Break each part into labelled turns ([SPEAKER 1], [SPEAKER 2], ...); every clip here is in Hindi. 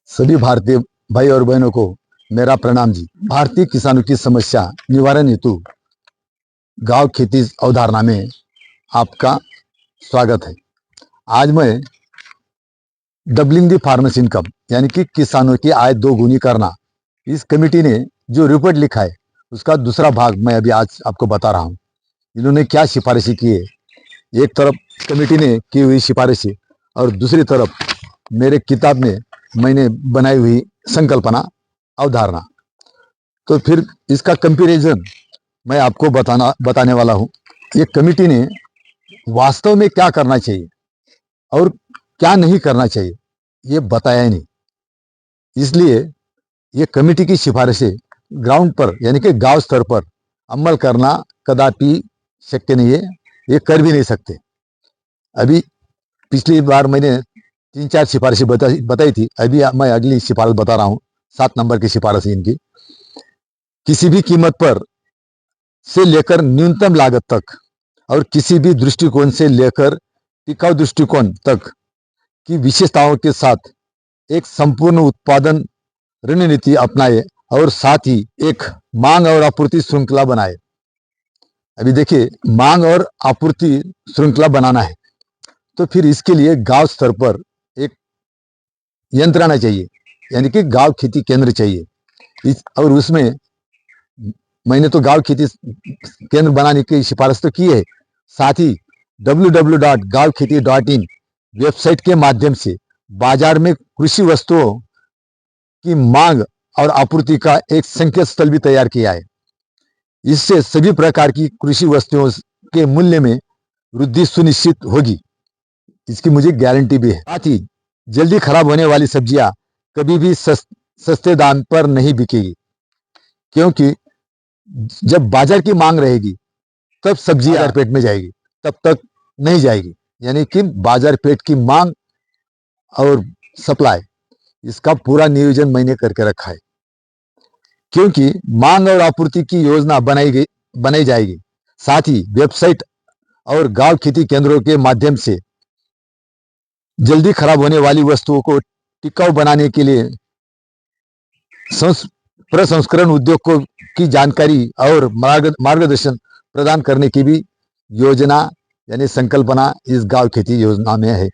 [SPEAKER 1] सभी भारतीय भाई और बहनों को मेरा प्रणाम जी। भारतीय किसानों की समस्या निवारण हेतु गांव खेती अवधारणा में आपका स्वागत है। आज मैं डबलिंग द फार्मर्स इनकम यानी कि किसानों की आय दोगुनी करना, इस कमेटी ने जो रिपोर्ट लिखा है उसका दूसरा भाग मैं अभी आज आपको बता रहा हूँ। इन्होंने क्या सिफारिशें की है, एक तरफ कमेटी ने की हुई सिफारिशें और दूसरी तरफ मेरे किताब में मैंने बनाई हुई संकल्पना अवधारणा। तो फिर इसका कंपैरिजन मैं आपको बताने वाला हूँ। ये कमेटी ने वास्तव में क्या करना चाहिए और क्या नहीं करना चाहिए ये बताया ही नहीं। इसलिए ये कमेटी की सिफारिशें ग्राउंड पर यानी कि गांव स्तर पर अमल करना कदापि शक्य नहीं है, ये कर भी नहीं सकते। अभी पिछली बार मैंने 3-4 सिफारिशें बताई थी, अभी मैं अगली सिफारिश बता रहा हूँ। 7 नंबर की सिफारिश इनकी, किसी भी कीमत पर से लेकर न्यूनतम लागत तक और किसी भी दृष्टिकोण से लेकर टिकाऊ दृष्टिकोण तक की विशेषताओं के साथ एक संपूर्ण उत्पादन रणनीति अपनाए और साथ ही एक मांग और आपूर्ति श्रृंखला बनाए। अभी देखिए, मांग और आपूर्ति श्रृंखला बनाना है तो फिर इसके लिए गांव स्तर पर एक यंत्रणा चाहिए, यानी कि गांव खेती केंद्र चाहिए। और उसमें मैंने तो गांव खेती केंद्र बनाने की सिफारिश तो की है, साथ ही www.gavkheti.in वेबसाइट के माध्यम से बाजार में कृषि वस्तुओं की मांग और आपूर्ति का एक संकेत स्थल भी तैयार किया है। इससे सभी प्रकार की कृषि वस्तुओं के मूल्य में वृद्धि सुनिश्चित होगी, इसकी मुझे गारंटी भी है। साथ ही जल्दी खराब होने वाली सब्जियां कभी भी सस्ते दाम पर नहीं बिकेगी, क्योंकि जब बाजार की मांग रहेगी तब सब्जी बाजार पेट में जाएगी, तब तक नहीं जाएगी। यानी कि बाजार पेट की मांग और सप्लाई, इसका पूरा नियोजन मैंने करके रखा है, क्योंकि मांग और आपूर्ति की योजना बनाई जाएगी। साथ ही वेबसाइट और गांव खेती केंद्रों के माध्यम से जल्दी खराब होने वाली वस्तुओं को टिकाऊ बनाने के लिए प्रसंस्करण उद्योग को की जानकारी और मार्गदर्शन प्रदान करने की भी योजना यानी संकल्पना इस गांव खेती योजना में है।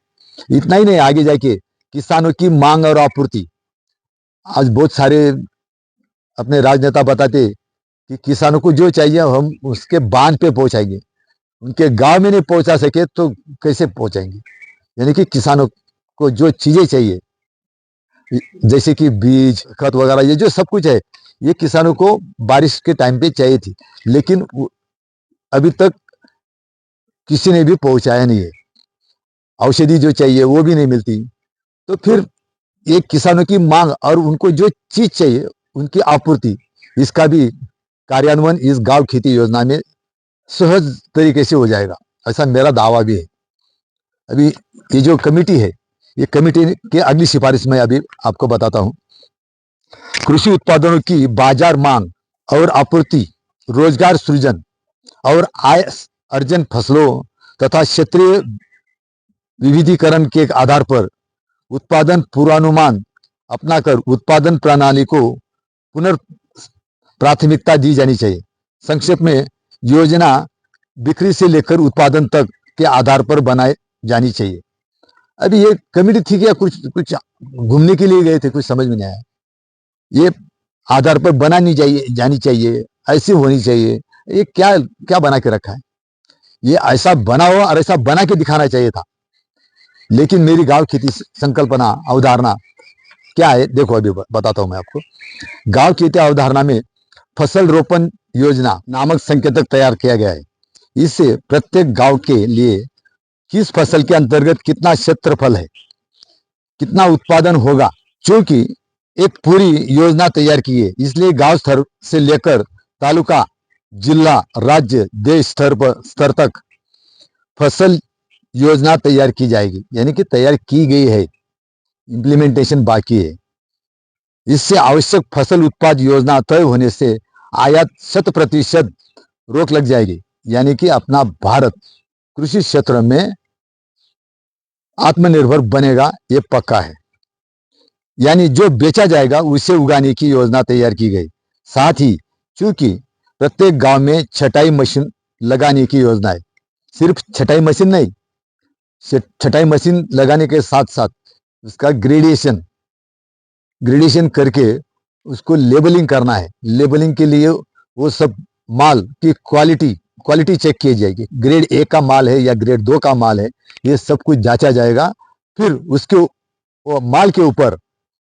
[SPEAKER 1] इतना ही नहीं, आगे जाके किसानों की मांग और आपूर्ति, आज बहुत सारे अपने राजनेता बताते कि किसानों को जो चाहिए हम उसके बांध पे पहुंचाएंगे, उनके गांव में नहीं पहुंचा सके तो कैसे पहुंचाएंगे। यानी कि किसानों को जो चीजें चाहिए जैसे कि बीज, खत वगैरह, ये जो सब कुछ है ये किसानों को बारिश के टाइम पे चाहिए थी, लेकिन अभी तक किसी ने भी पहुंचाया नहीं है। औषधि जो चाहिए वो भी नहीं मिलती। तो फिर ये किसानों की मांग और उनको जो चीज चाहिए उनकी आपूर्ति, इसका भी कार्यान्वयन इस गांव खेती योजना में सहज तरीके से हो जाएगा, ऐसा मेरा दावा भी है। अभी ये जो कमेटी है, ये कमेटी की अगली सिफारिश में अभी आपको बताता हूं। कृषि उत्पादनों की बाजार मांग और आपूर्ति, रोजगार सृजन और आय अर्जन, फसलों तथा क्षेत्रीय विविधीकरण के आधार पर उत्पादन पूर्वानुमान अपनाकर उत्पादन प्रणाली को प्राथमिकता दी जानी चाहिए। संक्षेप में योजना बिक्री से लेकर उत्पादन तक के आधार पर बनाए जानी चाहिए। अभी ये कमेटी थी क्या कुछ घूमने के लिए गए थे, कुछ समझ में नहीं आया। ये आधार पर बनानी जानी चाहिए, ऐसी होनी चाहिए। ये क्या क्या बना के रखा है, ये ऐसा बना हो और ऐसा बना के दिखाना चाहिए था। लेकिन मेरी गांव खेती संकल्पना अवधारणा क्या है, देखो अभी बताता हूं मैं आपको। गांव खेती अवधारणा में फसल रोपण योजना नामक संकेतक तैयार किया गया है। इससे प्रत्येक गांव के लिए किस फसल के अंतर्गत कितना क्षेत्रफल है, कितना उत्पादन होगा, क्योंकि एक पूरी योजना तैयार की है। इसलिए गांव स्तर से लेकर तालुका, जिला, राज्य, देश स्तर तक फसल योजना तैयार की जाएगी, यानी कि तैयार की गई है, इंप्लीमेंटेशन बाकी है। इससे आवश्यक फसल उत्पाद योजना तय होने से आयात 100% रोक लग जाएगी, यानी कि अपना भारत कृषि क्षेत्र में आत्मनिर्भर बनेगा, ये पक्का है। यानी जो बेचा जाएगा उसे उगाने की योजना तैयार की गई। साथ ही चूंकि प्रत्येक गांव में छटाई मशीन लगाने की योजना है, सिर्फ छटाई मशीन नहीं, छटाई मशीन लगाने के साथ साथ उसका ग्रेडिएशन ग्रेडिएशन करके उसको लेबलिंग करना है। लेबलिंग के लिए वो सब माल की क्वालिटी चेक की जाएगी। ग्रेड ए का माल है या ग्रेड 2 का माल है, ये सब कुछ जांचा जाएगा। फिर उसके वो माल के ऊपर,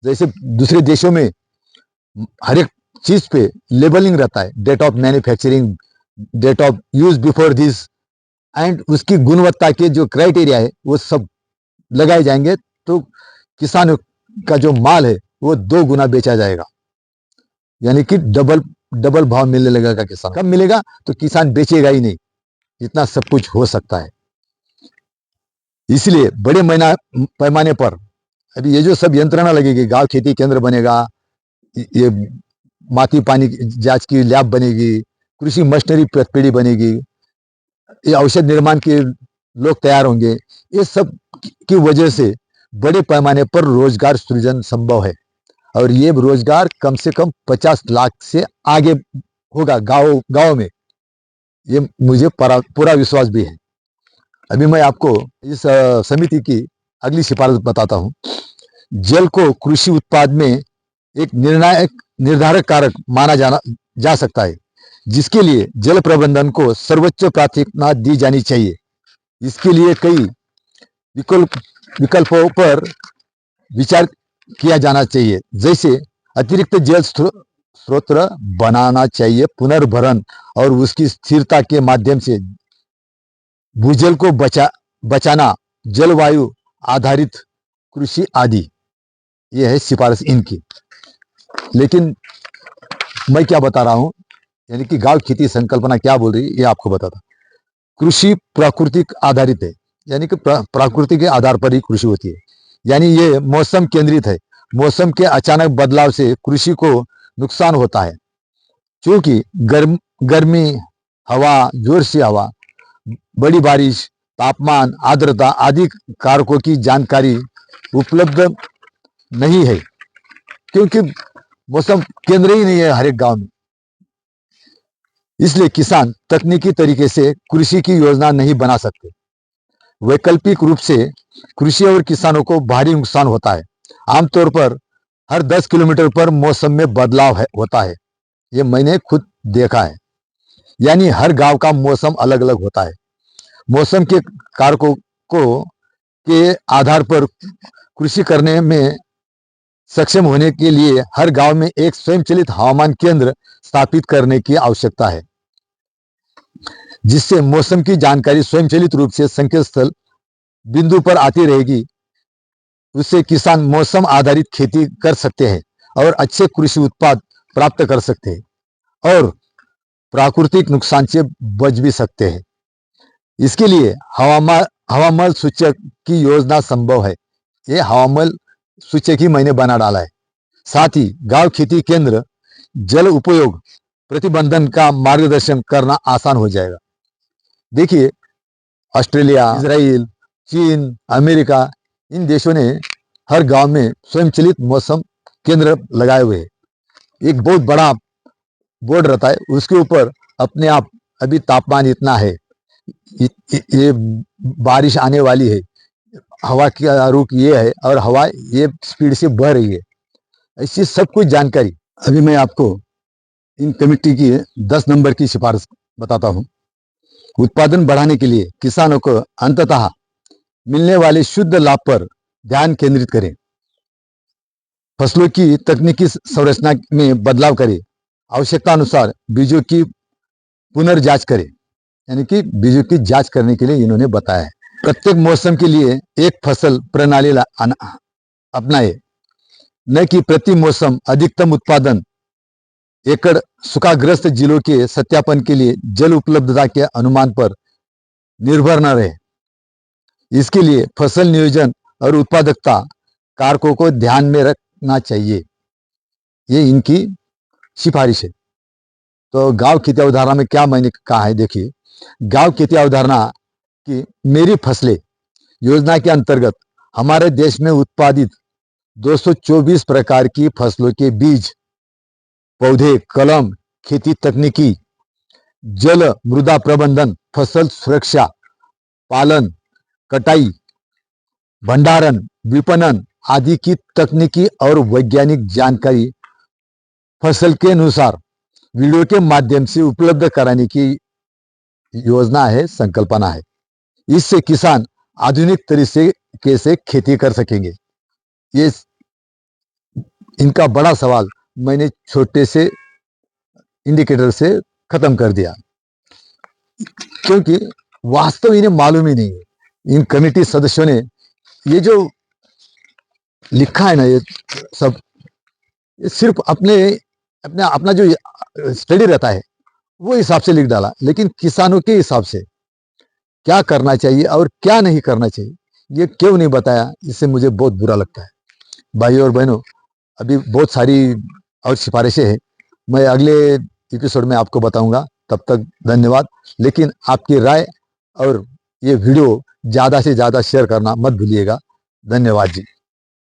[SPEAKER 1] जैसे दूसरे देशों में हर एक चीज पे लेबलिंग रहता है, date of manufacturing, date of use before this, and उसकी गुणवत्ता के जो क्राइटेरिया है वो सब लगाए जाएंगे। तो किसानों का जो माल है वो 2 गुना बेचा जाएगा, यानी कि डबल डबल भाव मिलने लगेगा। किसान कब मिलेगा? तो किसान बेचेगा ही नहीं, इतना सब कुछ हो सकता है। इसलिए बड़े पैमाने पर अभी ये जो सब यंत्रणा लगेगी, गांव खेती केंद्र बनेगा, ये माटी पानी जांच की लैब बनेगी, कृषि मशीनरी पेढ़ी बनेगी, ये औषध निर्माण के लोग तैयार होंगे। ये सब की वजह से बड़े पैमाने पर रोजगार सृजन संभव है, और ये रोजगार कम से कम 50 लाख से आगे होगा गांव गांव में, ये मुझे पूरा विश्वास भी है। अभी मैं आपको इस समिति की अगली सिफारिश बताता हूं। जल को कृषि उत्पाद में एक निर्धारक कारक माना जा सकता है, जिसके लिए जल प्रबंधन को सर्वोच्च प्राथमिकता दी जानी चाहिए। इसके लिए कई विकल्पों पर विचार किया जाना चाहिए, जैसे अतिरिक्त जल स्रोत बनाना चाहिए, पुनर्भरण और उसकी स्थिरता के माध्यम से भूजल को बचाना, जलवायु आधारित कृषि आदि। ये है सिफारिश इनकी। लेकिन मैं क्या बता रहा हूं, यानी कि गांव खेती संकल्पना क्या बोल रही है, ये आपको बताता। कृषि प्राकृतिक आधारित है, यानी कि प्रकृति के आधार पर ही कृषि होती है, यानी ये मौसम केंद्रित है। मौसम के अचानक बदलाव से कृषि को नुकसान होता है, क्योंकि गर्मी, हवा, जोर से हवा, बड़ी बारिश, तापमान, आर्द्रता आदि कारकों की जानकारी उपलब्ध नहीं है, क्योंकि मौसम केंद्र ही नहीं है हर एक गांव में। इसलिए किसान तकनीकी तरीके से कृषि की योजना नहीं बना सकते। वैकल्पिक रूप से कृषि और किसानों को भारी नुकसान होता है। आमतौर पर हर 10 किलोमीटर पर मौसम में बदलाव होता है, ये मैंने खुद देखा है। यानी हर गांव का मौसम अलग अलग होता है। मौसम के कारकों के आधार पर कृषि करने में सक्षम होने के लिए हर गांव में एक स्वयंचलित हवामान केंद्र स्थापित करने की आवश्यकता है, जिससे मौसम की जानकारी स्वयंचलित रूप से संकेत स्थल बिंदु पर आती रहेगी। उससे किसान मौसम आधारित खेती कर सकते हैं और अच्छे कृषि उत्पाद प्राप्त कर सकते हैं, और प्राकृतिक नुकसान से बच भी सकते हैं। इसके लिए हवामल सूचक की योजना संभव है। ये हवामल सूचक ही मैंने बना डाला है। साथ ही गांव खेती केंद्र जल उपयोग प्रतिबंधन का मार्गदर्शन करना आसान हो जाएगा। देखिए, ऑस्ट्रेलिया, इजराइल, चीन, अमेरिका, इन देशों ने हर गांव में स्वयंचलित मौसम केंद्र लगाए हुए हैं। एक बहुत बड़ा बोर्ड रहता है, उसके ऊपर अपने आप अभी तापमान इतना है, ये बारिश आने वाली है, हवा की रुख ये है, और हवा ये स्पीड से बह रही है, ऐसी सब कुछ जानकारी। अभी मैं आपको इन कमेटी की 10 नंबर की सिफारिश बताता हूं। उत्पादन बढ़ाने के लिए किसानों को अंततः मिलने वाले शुद्ध लाभ पर ध्यान केंद्रित करें। फसलों की तकनीकी संरचना में बदलाव करें। आवश्यकता अनुसार बीजों की पुनर्जांच करें, यानी कि बीजों की जांच करने के लिए इन्होंने बताया है। प्रत्येक मौसम के लिए एक फसल प्रणाली अपनाए, न कि प्रति मौसम अधिकतम उत्पादन। एकड़ सूखाग्रस्त जिलों के सत्यापन के लिए जल उपलब्धता के अनुमान पर निर्भर न रहे। इसके लिए फसल नियोजन और उत्पादकता कारकों को ध्यान में रखना चाहिए। ये इनकी सिफारिश है। तो गांव खेती अवधारणा में क्या मैंने कहा है, देखिए, गांव खेती अवधारणा की मेरी फसलें योजना के अंतर्गत हमारे देश में उत्पादित 224 प्रकार की फसलों के बीज, पौधे, कलम, खेती तकनीकी, जल मृदा प्रबंधन, फसल सुरक्षा, पालन, कटाई, भंडारण, विपणन आदि की तकनीकी और वैज्ञानिक जानकारी फसल के अनुसार वीडियो के माध्यम से उपलब्ध कराने की योजना है, संकल्पना है। इससे किसान आधुनिक तरीके से खेती कर सकेंगे। ये इनका बड़ा सवाल मैंने छोटे से इंडिकेटर से खत्म कर दिया, क्योंकि वास्तव इन्हें मालूम ही नहीं है। इन कमेटी सदस्यों ने ये जो लिखा है ना, ये सब ये सिर्फ अपना जो स्टडी रहता है वो हिसाब से लिख डाला, लेकिन किसानों के हिसाब से क्या करना चाहिए और क्या नहीं करना चाहिए ये क्यों नहीं बताया, इससे मुझे बहुत बुरा लगता है। भाइयों और बहनों, अभी बहुत सारी और सिफारिशें हैं, मैं अगले एपिसोड में आपको बताऊंगा। तब तक धन्यवाद। लेकिन आपकी राय और ये वीडियो ज़्यादा से ज़्यादा शेयर करना मत भूलिएगा। धन्यवाद जी।